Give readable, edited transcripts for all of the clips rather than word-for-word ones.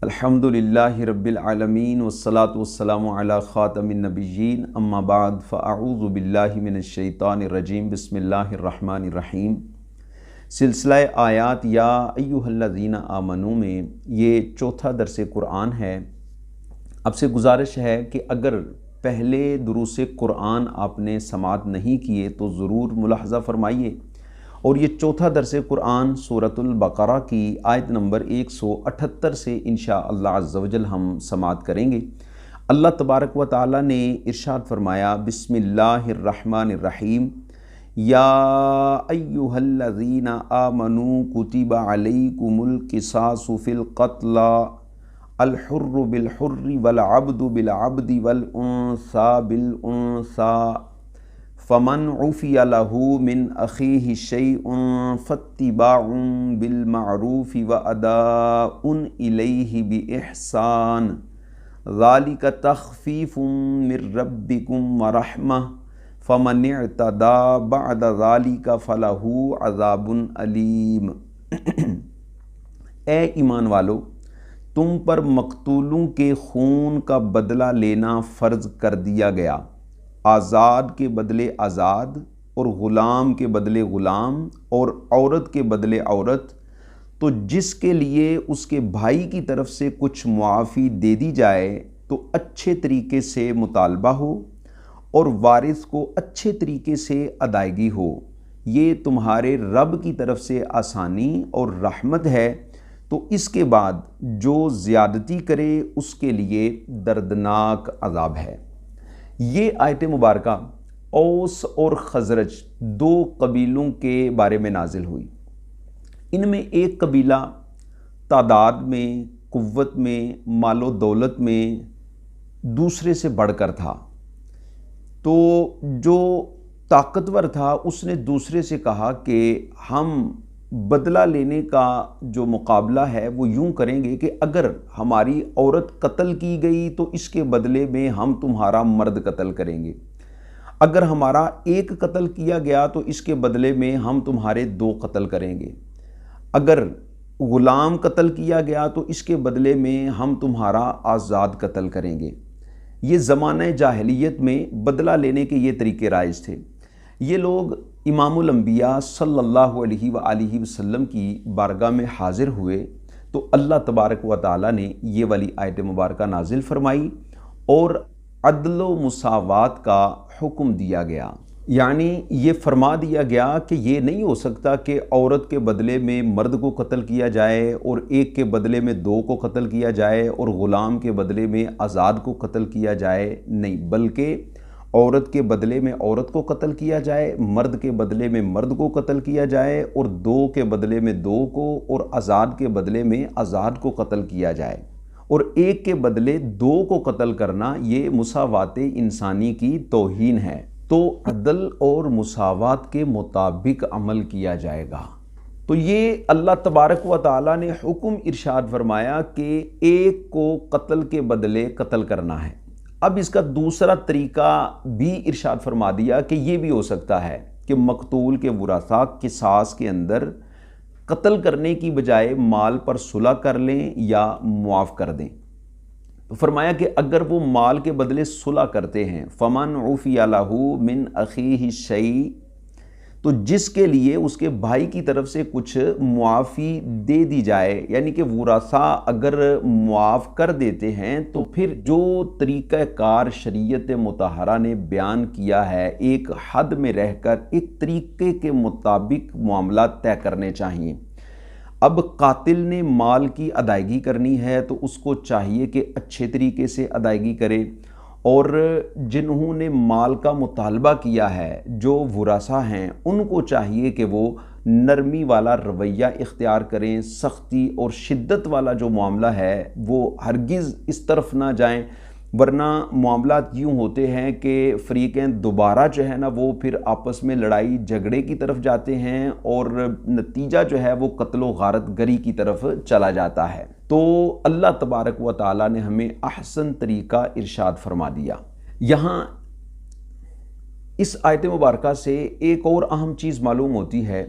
الحمدللہ رب العالمین والصلاة والسلام علی خاتم النبیین اما بعد فاعوذ باللہ من الشیطان الرجیم بسم اللہ الرحمن الرحیم۔ سلسلہ آیات یا ایھا الذین آمنوا میں یہ چوتھا درس قرآن ہے۔ اب سے گزارش ہے کہ اگر پہلے دروس قرآن آپ نے سماعت نہیں کیے تو ضرور ملاحظہ فرمائیے، اور یہ چوتھا درس قرآن سورۃ البقرہ کی آیت نمبر 178 سے انشاءاللہ عز و جل ہم سماعت کریں گے۔ اللہ تبارک و تعالی نے ارشاد فرمایا، بسم اللہ الرحمن الرحیم، یا ایھا الذین آمنوا کتب علیکم القصاص فی القتلی الحر بالحر والعبد بالعبد والانثى بالانثى فمن عفی لہ من اخیہ شیء فاتباع بالمعروف واداء الیہ باحسان ذلک تخفیف من ربکم ورحمہ فمن اعتدی بعد ذلک فلہ عذاب علیم۔ اے ایمان والو، تم پر مقتولوں کے خون کا بدلہ لینا فرض کر دیا گیا، آزاد کے بدلے آزاد اور غلام کے بدلے غلام اور عورت کے بدلے عورت، تو جس کے لیے اس کے بھائی کی طرف سے کچھ معافی دے دی جائے تو اچھے طریقے سے مطالبہ ہو اور وارث کو اچھے طریقے سے ادائیگی ہو، یہ تمہارے رب کی طرف سے آسانی اور رحمت ہے۔ تو اس کے بعد جو زیادتی کرے اس کے لیے دردناک عذاب ہے۔ یہ آیت مبارکہ اوس اور خزرج دو قبیلوں کے بارے میں نازل ہوئی۔ ان میں ایک قبیلہ تعداد میں، قوت میں، مال و دولت میں دوسرے سے بڑھ کر تھا، تو جو طاقتور تھا اس نے دوسرے سے کہا کہ ہم بدلہ لینے کا جو مقابلہ ہے وہ یوں کریں گے کہ اگر ہماری عورت قتل کی گئی تو اس کے بدلے میں ہم تمہارا مرد قتل کریں گے، اگر ہمارا ایک قتل کیا گیا تو اس کے بدلے میں ہم تمہارے 2 قتل کریں گے، اگر غلام قتل کیا گیا تو اس کے بدلے میں ہم تمہارا آزاد قتل کریں گے۔ یہ زمانہ جاہلیت میں بدلہ لینے کے یہ طریقے رائج تھے۔ یہ لوگ امام الانبیاء صلی اللہ علیہ وآلہ وسلم کی بارگاہ میں حاضر ہوئے تو اللہ تبارک و تعالی نے یہ والی آیت مبارکہ نازل فرمائی اور عدل و مساوات کا حکم دیا گیا، یعنی یہ فرما دیا گیا کہ یہ نہیں ہو سکتا کہ عورت کے بدلے میں مرد کو قتل کیا جائے اور ایک کے بدلے میں 2 کو قتل کیا جائے اور غلام کے بدلے میں آزاد کو قتل کیا جائے، نہیں، بلکہ عورت کے بدلے میں عورت کو قتل کیا جائے، مرد کے بدلے میں مرد کو قتل کیا جائے اور 2 کے بدلے میں 2 کو اور آزاد کے بدلے میں آزاد کو قتل کیا جائے، اور ایک کے بدلے 2 کو قتل کرنا یہ مساوات انسانی کی توہین ہے۔ تو عدل اور مساوات کے مطابق عمل کیا جائے گا۔ تو یہ اللہ تبارک و تعالی نے حکم ارشاد فرمایا کہ ایک کو قتل کے بدلے قتل کرنا ہے۔ اب اس کا دوسرا طریقہ بھی ارشاد فرما دیا کہ یہ بھی ہو سکتا ہے کہ مقتول کے ورثاء قصاص کے اندر قتل کرنے کی بجائے مال پر صلح کر لیں یا معاف کر دیں۔ تو فرمایا کہ اگر وہ مال کے بدلے صلح کرتے ہیں، فمن عفی لہ من اخیہ شیء، تو جس کے لیے اس کے بھائی کی طرف سے کچھ معافی دے دی جائے، یعنی کہ ورثاء اگر معاف کر دیتے ہیں تو پھر جو طریقہ کار شریعت مطہرہ نے بیان کیا ہے ایک حد میں رہ کر ایک طریقے کے مطابق معاملات طے کرنے چاہیے۔ اب قاتل نے مال کی ادائیگی کرنی ہے تو اس کو چاہیے کہ اچھے طریقے سے ادائیگی کرے، اور جنہوں نے مال کا مطالبہ کیا ہے جو ورثاء ہیں ان کو چاہیے کہ وہ نرمی والا رویہ اختیار کریں، سختی اور شدت والا جو معاملہ ہے وہ ہرگز اس طرف نہ جائیں، ورنہ معاملات یوں ہوتے ہیں کہ فریقین دوبارہ جو ہے نا وہ پھر آپس میں لڑائی جھگڑے کی طرف جاتے ہیں اور نتیجہ جو ہے وہ قتل و غارت گری کی طرف چلا جاتا ہے۔ تو اللہ تبارک و تعالی نے ہمیں احسن طریقہ ارشاد فرما دیا۔ یہاں اس آیت مبارکہ سے ایک اور اہم چیز معلوم ہوتی ہے،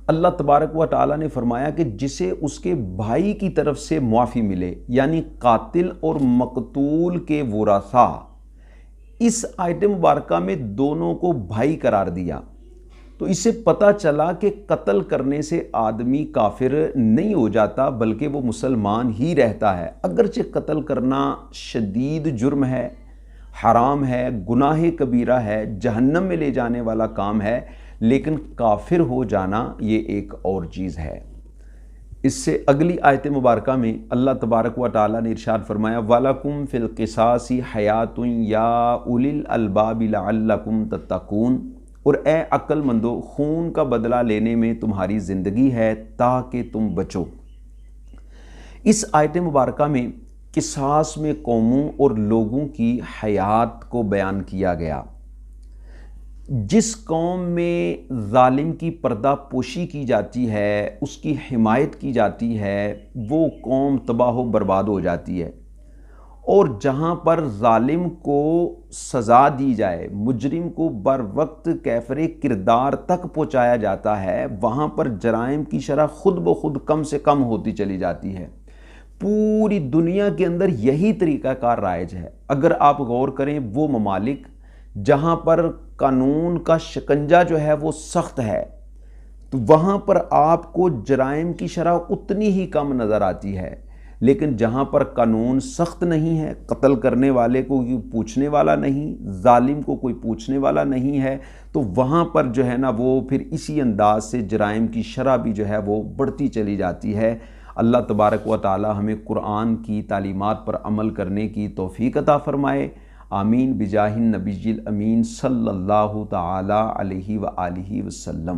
اللہ تبارک و تعالی نے فرمایا کہ جسے اس کے بھائی کی طرف سے معافی ملے، یعنی قاتل اور مقتول کے ورثاء، اس آیت مبارکہ میں دونوں کو بھائی قرار دیا، تو اس سے پتہ چلا کہ قتل کرنے سے آدمی کافر نہیں ہو جاتا بلکہ وہ مسلمان ہی رہتا ہے۔ اگرچہ قتل کرنا شدید جرم ہے، حرام ہے، گناہ کبیرہ ہے، جہنم میں لے جانے والا کام ہے، لیکن کافر ہو جانا یہ ایک اور چیز ہے۔ اس سے اگلی آیت مبارکہ میں اللہ تبارک و تعالی نے ارشاد فرمایا وَلَكُمْ فِي الْقِصَاصِ حَيَاةٌ يَا أُولِي الْأَلْبَابِ لَعَلَّكُمْ تَتَّقُونَ، اور اے عقل مندو، خون کا بدلہ لینے میں تمہاری زندگی ہے تاکہ تم بچو۔ اس آیت مبارکہ میں قصاص میں قوموں اور لوگوں کی حیات کو بیان کیا گیا۔ جس قوم میں ظالم کی پردہ پوشی کی جاتی ہے، اس کی حمایت کی جاتی ہے، وہ قوم تباہ و برباد ہو جاتی ہے، اور جہاں پر ظالم کو سزا دی جائے، مجرم کو بر وقت کیفر کردار تک پہنچایا جاتا ہے، وہاں پر جرائم کی شرح خود بخود کم سے کم ہوتی چلی جاتی ہے۔ پوری دنیا کے اندر یہی طریقہ کار رائج ہے۔ اگر آپ غور کریں، وہ ممالک جہاں پر قانون کا شکنجہ جو ہے وہ سخت ہے، تو وہاں پر آپ کو جرائم کی شرح اتنی ہی کم نظر آتی ہے، لیکن جہاں پر قانون سخت نہیں ہے، قتل کرنے والے کو کوئی پوچھنے والا نہیں، ظالم کو کوئی پوچھنے والا نہیں ہے، تو وہاں پر جو ہے نا وہ پھر اسی انداز سے جرائم کی شرح بھی جو ہے وہ بڑھتی چلی جاتی ہے۔ اللہ تبارک و تعالی ہمیں قرآن کی تعلیمات پر عمل کرنے کی توفیق عطا فرمائے۔ آمین بجاہ النبی الامین صلی اللہ تعالی علیہ وآلہ وسلم۔